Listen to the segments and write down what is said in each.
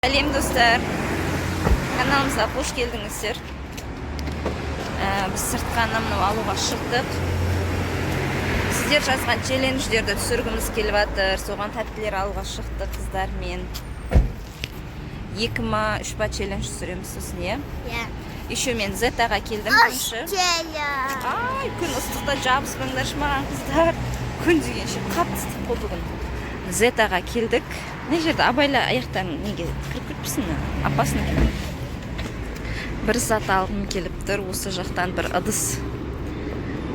Сәлем достар, каналымызға қош келдіңіздер. Біз сыртқа мынау алуға шықтық. Сіздер жазған челлендждерді түсіргіміз келіп жатыр. Соған тәттілер алуға шықтық қыздармен. 2 ма 3 па челлендж түсіреміз сосын, иә? Иә. Еще мен Зетаға келдім. Ай, күн ыстықта жабыспаңдаршы маған қыздар. Күн дегенше қатты ыстық қой бүгін. Зетаға келдік. Не жерде абайла аяқтан неге кіріп кетпісін, апасын екен. Бір зат алғым келіп тұр, осы жақтан бір ыдыс.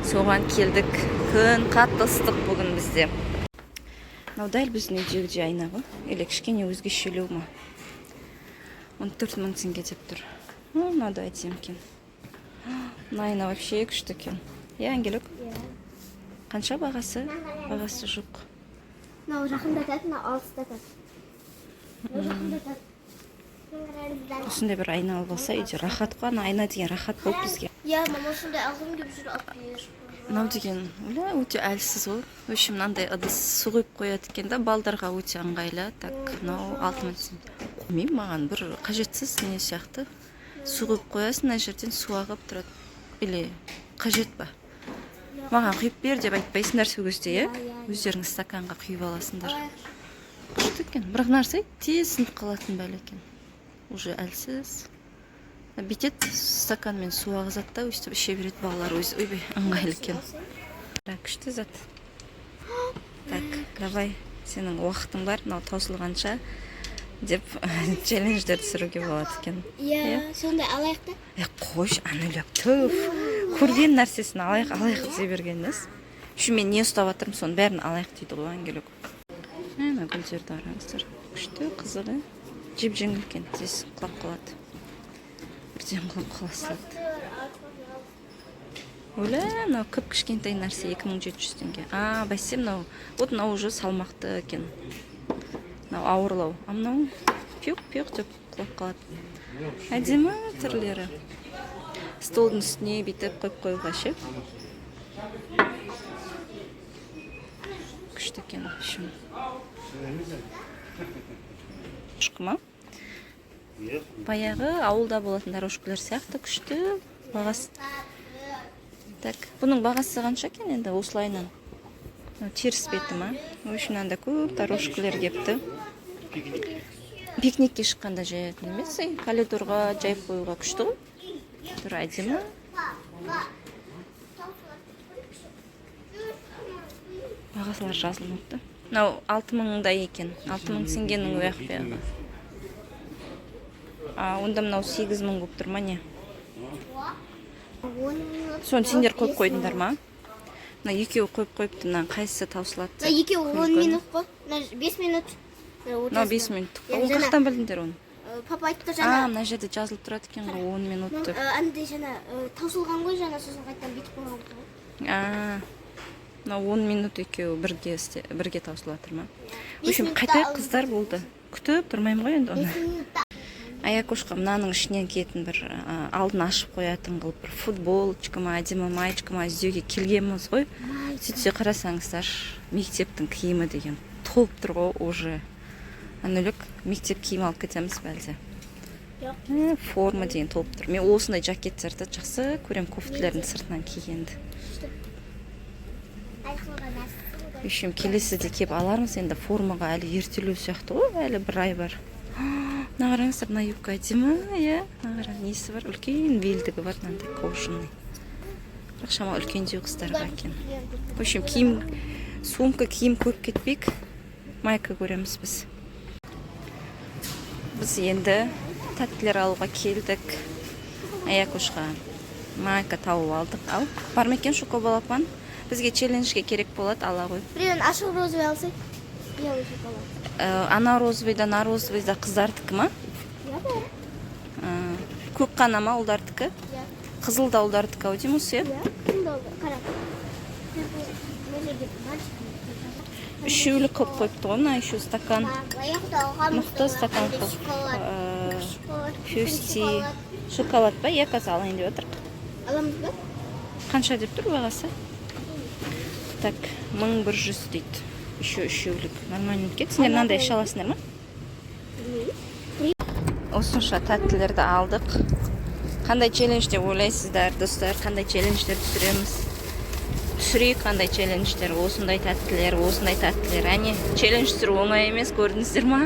Соған келдік. Күн қатты ыстық бүгін бізде. Мынау дәл біздің үйдегі айна ғой. Или кішкене өзгешелеу ма? 14 000 теңге деп тұр. Мынау әдемі екен. Мына айна вообще күшті екен. Иә, Ангелік? Қанша бағасы? Бағасы жоқ. Мынау жақындатады, мынау алыстатады. Осындай бір айна алып алса, үйде рахат қой, айна деген рахат болып бізге. Иә, мама осындай алғым келіп жүр, алып бер. Мынау деген өте әлсіз ғой. Өшім мынандай ыдыс су құйып қояды екен да, балдарға өте ыңғайлы. Так, мынау 6000 теңге. Қоймеймін, маған бір қажетсіз не сияқты. Су құйып қоясың, мына жерден су ағып тұрады. Или қажет па? Маған құйып бер деп айтпайсыңдар сол кезде, иә? Өздеріңіз стаканға құйып аласыңдар. Күшті екен. Бірақ нәрсе тез сынып қалатын бәлі екен. Уже әлсіз. Бүйтет стаканмен су ағызады да, өстіп іше береді балалар өзі. Ойбай, ыңғайлы екен. Күшті зат. Так, давай, сенің уақытың бар, мынау таусылғанша деп челлендждер түсіруге болады екен. Иә, сондай алайық та. Қойш, анөлеп, түф. Көрген нәрсесін алайық дей бергеніңіз. Şu мен не ұстап атырмын, соның бәрін алайық дейді ғой, Ангелік. Ана гүлдерді араңыздар. Күшті, қызығы. Жеп-жеңіл екен, тез құлап қалады. Бірден құлап қаласылады. Өлі, мынау көп кішкентай нәрсе 2700 теңге. Бәсе, мынау уже салмақты екен. Мынау ауырлау. Мынау пиық-пиық деп құлап қалады. Әдемі түрлері. Столдың үстіне бүйтіп қойып қоюға ше. Күшті екен үшін. Шықыма? Баяғы ауылда болатын дорожкалар сияқты күшті бағасы. Так, бұның бағасы қанша екен енді осылайынан? Теріс беті ма? Өшінен де көп дорожкалар кепті. Пикникке шыққанда жаятын емес, коридорға жайып қоюға күшті ғой. Тұр әдемі. Бағасылар жазылмапты. Мынау 6000-дай екен. 6000 теңгенің өяқ бияғы. Онда мынау 8000 болып тұр ма не? Соны сендер қойып қойдыңдар ма? Мына екеуі қойып қойыпты, мына қайсысы таусылады? Екеуі 10 минут қой. 5 минут. Мынау 5 минут. Ол қақтан білдіңдер оны? Папа айтты жаңа. Мына жерде жазылып тұрады екен ғой 10 минут деп. Андай жаңа таусылған ғой, жаңа сосын қайттан бүйтіп қойған ғой. Мынау 10 минут екеуі бірге таусылатыр ма? Өшім қайта қыздар болды. Күтіп тұрмайым ғой енді оны. Аякошқа мынаның ішінен кетін бір алдын ашып қоятын қылып бір футболочка ма, әдемі маечка ма іздеуге келгенміз ғой. Сөйтсе қарасаңыздар, мектептің киімі деген толып тұр ғой уже. Анөлік мектеп киім алып кетеміз бәлде. Форма деген толып тұр. Мен осындай жакеттерді жақсы көрем, кофтілердің сыртынан кигенді. Үшім келесіде кеп алармыз, енді формаға әлі ертелеу сияқты ғой, әлі бір ай бар. Нағараңыздар, мына юбка әдемі, иә? Нағаран несі бар? Үлкен белдігі бар, мынандай кожаный. Бірақ шама үлкендеу қыздарға екен. Үшім киім, сумка киім көп кетпек, майка көреміз біз. Біз енді тәттілер алуға келдік. Аякошқа майка тауып алдық. Ал, бар ма екен шокобалапан? Бізге челленджге керек болады, ала ғой. Біреуін ашық розовый алсай. Белый шоколад. Ана розовыйда, на розовыйда қыздардікі ма? Көк қана ма ұлдардікі? Қызыл да ұлдардікі ау дейміз, е? Үшеулі қып қойыпты ғой, мына үшеу стакан. Мұқты стакан қып. Фюсти. Шоколад ба? Қазір алайын деп отырқ. Аламыз ба? Қанша деп тұр бағасы? Так, 1100 дейді. Еще үшеулік. Нормально кет. Сендер мынандай іше аласыңдар ма? осынша тәттілерді алдық. Қандай челлендж деп ойлайсыздар, достар? Қандай челлендждер түсіреміз? Түсірейік қандай челлендждер, осындай тәттілер. Әне, челлендж түсіру оңай емес, көрдіңіздер ма?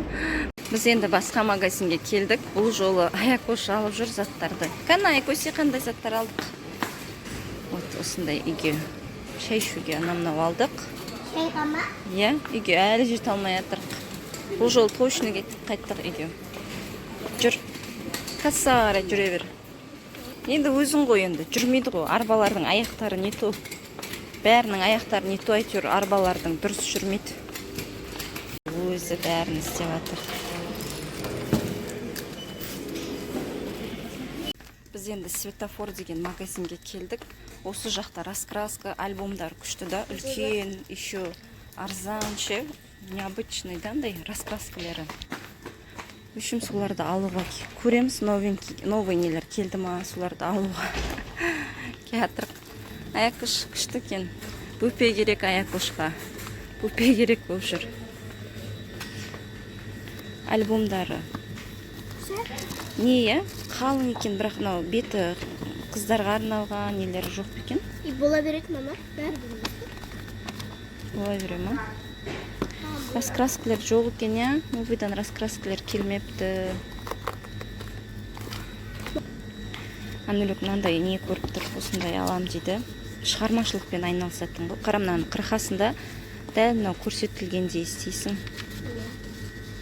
Біз енді басқа магазинге келдік. Бұл жолы Аякош алып жүр заттарды. Қана Аякоси қандай заттар алдық? Вот осындай үйге шай ішуге анамнау алдық. Шайға ма? Иә, үйге әлі жете алмай жатырық. Бұл жолы точно қайттық үйге. Жүр. Кассаға қарай жүре бер. Енді өзің ғой енді. Жүрмейді ғой. Арбалардың аяқтары не то. Бәрінің аяқтары не то әйтеуір, арбалардың дұрыс жүрмейді. Өзі бәрін істеп жатыр. Біз енді светофор деген магазинге келдік. Осы жақта раскраска альбомдар күшті да, үлкен, еще арзанче, необычный дандай раскраскалары. В общем, соларды алуға көреміз, новый нелер келді ма, соларды алуға келатырық. Аякош күшті екен. Бөпе керек Аякошқа. Бөпе керек болып жүр. Альбомдары. Не, қалың екен, бірақ беті қыздарға арналған нелері жоқ екен. И бола береді мама? Бәрі білмейді. Бола бере ма? Раскраскалар жоқ екен, я? Новыйдан раскраскалар келмепті. Анүлік мынандай не көріп тұр, осындай алам дейді. Шығармашылықпен айналысатын ғой. Қарамнан қырқасында дәл мынау көрсетілгендей істейсің.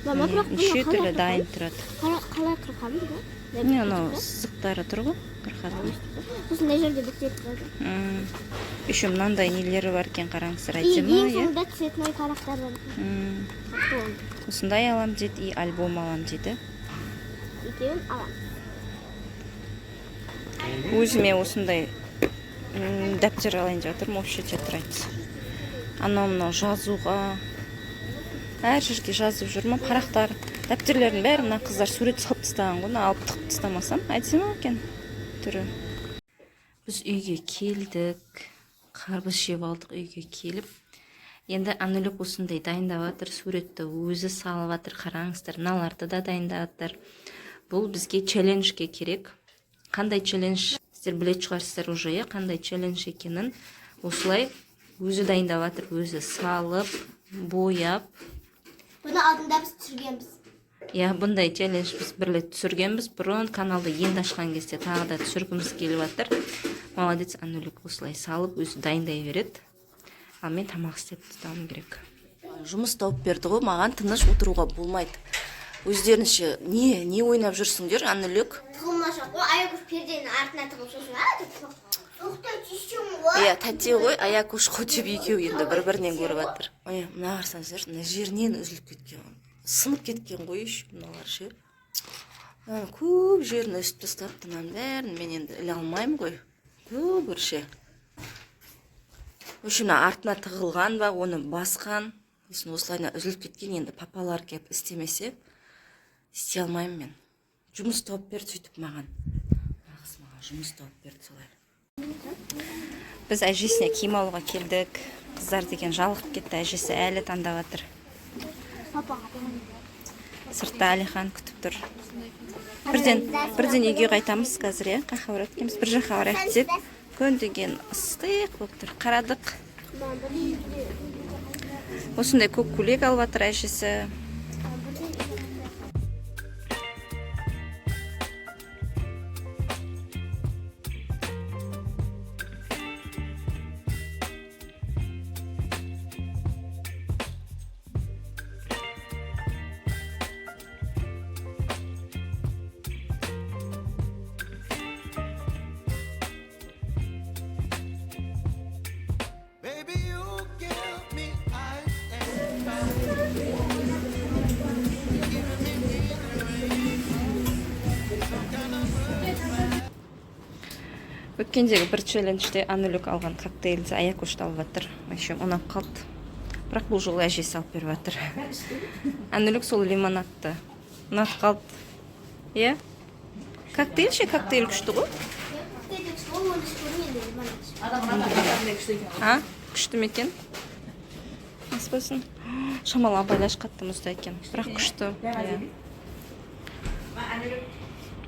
Мама, бірақ неше түрлі дайын тұрады. Қалай қырқамын ба? Не, анау сызықтары тұр ғой, қырқатын. Осындай жерде бітет тұрады. Еще мынандай нелері бар екен, қараңыздар, әдемі, ең соңында цветной парақтар бар. Осындай алам дейді, и альбом алам дейді. Екеуін алам. Өзіме осындай дәптер алайын деп жатырмын, вообще тетрадь. Анау жазуға, әр жерге жазып жүрмін, парақтар, дәптерлердің бәрі мына қыздар сурет салып тастаған ғой, алып тығып тастамасам, әдемі екен түрі. Біз үйге келдік, қарбыз жеп алдық үйге келіп. Енді Анүлік осындай дайындап жатыр, суретті өзі салып жатыр, қараңыздар, мыналарды да дайындап жатыр. Бұл бізге челленджге керек. Қандай челлендж, сіздер білетін шығарсыздар уже, қандай челлендж екенін. Осылай өзі дайындап жатыр, өзі салып, бояп. Бұны алдында біз түсіргенбіз. Иә, бұндай челлендж біз бірлі түсіргенбіз. Бұрын каналды енді ашқан кезде тағы да түсіргіміз келіп жатыр. Молодец, Анүлік осылай салып, өзі дайындай береді. Ал мен тамақ істеп тұтауым керек. Жұмыс тауып берді ғой, маған тыныш отыруға болмайды. Өздерінше не ойнап жүрсіңдер, Анүлік? Тығылмашақ ғой, Аякош перденің артына тығылып сосын. Тоқтай түйсем ғой. Иә, тәте ғой, Аякош қой деп екеуі енді бір-бірінен көріп жатыр. Мына қарсаңыздар, мына жерінен үзіліп кеткен. Сынып кеткен ғой еще мыналар ше. Көп жерін өсіп тастапты, мынаның бәрін мен енді іле алмаймын ғой. Көп ше. Мына артына тығылған ба, оны басқан. Осылайына үзіліп кеткен, енді папалар кеп істемесе, істей алмаймын мен. Жұмыс тауып берді сөйтіп маған. Нағыз маған жұмыс тауып берді солай. Біз әжесіне киім алуға келдік. Қыздар деген жалығып кетті, әжесі әлі таңдап жатыр. Сыртта Алихан күтіп тұр. Бірден үйге қайтамыз қазір, иә? Қайқа барады екенбіз, бір жаққа барайық деп. Күн деген ыстық болып тұр. Қарадық. Осындай көк көйлек алып жатыр әжесі. Өткендегі бір челленджде Анүлік алған коктейлді Аякошты алып жатыр. Еще ұнап қалды. Бірақ бұл жолы әжесі алып беріп жатыр. Анүлік сол лимонадты ұнап қалды. Е? Коктейль ше, коктейль күшті ғой? Күшті ме екен? Шамалы абайлаш қатты мұзда екен. Бірақ күшті.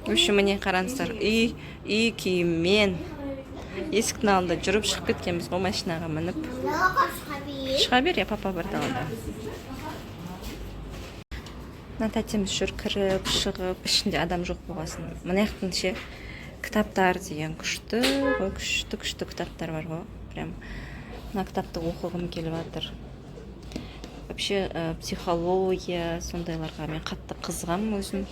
Өші міне қараңыздар, үй киіммен есіктің алдында жүріп шығып кеткенбіз ғой машинаға мініп. Шыға бер, я папа бар далада. Мына тәтеміз жүр кіріп, шығып, ішінде адам жоқ болғасын. Мына яқтың ше кітаптар деген күшті кітаптар бар ғой. Прям мына кітапты оқығым келіп жатыр. Вообще психология сондайларға мен қатты қызығам өзім.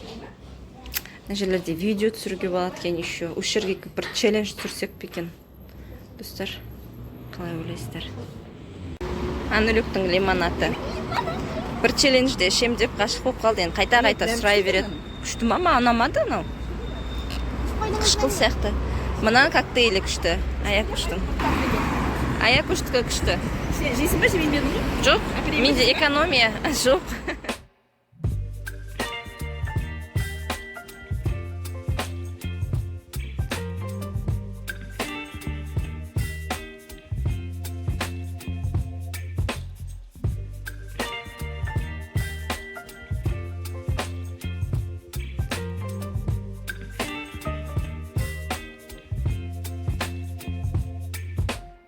Мына жерлерде видео түсіруге болады екен еще. Осы жерге бір челлендж түсірсек пе екен. Достар, қалай ойлайсыздар? Анүліктің лимонаты. Бір челленджде ішем деп ғашық болып қалды. Енді қайта сұрай береді. Күшті ма? Маған ұнамады анау. Қышқыл сияқты. Мына коктейлі күшті. Аякуштың. Аякуштікі күшті. Жейсің ба, жемейін бе? Жоқ, менде экономия жоқ.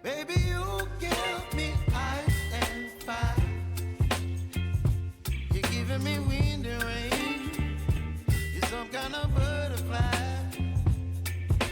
Baby, you give me ice and fire. You're giving me wind and rain. You're some kind of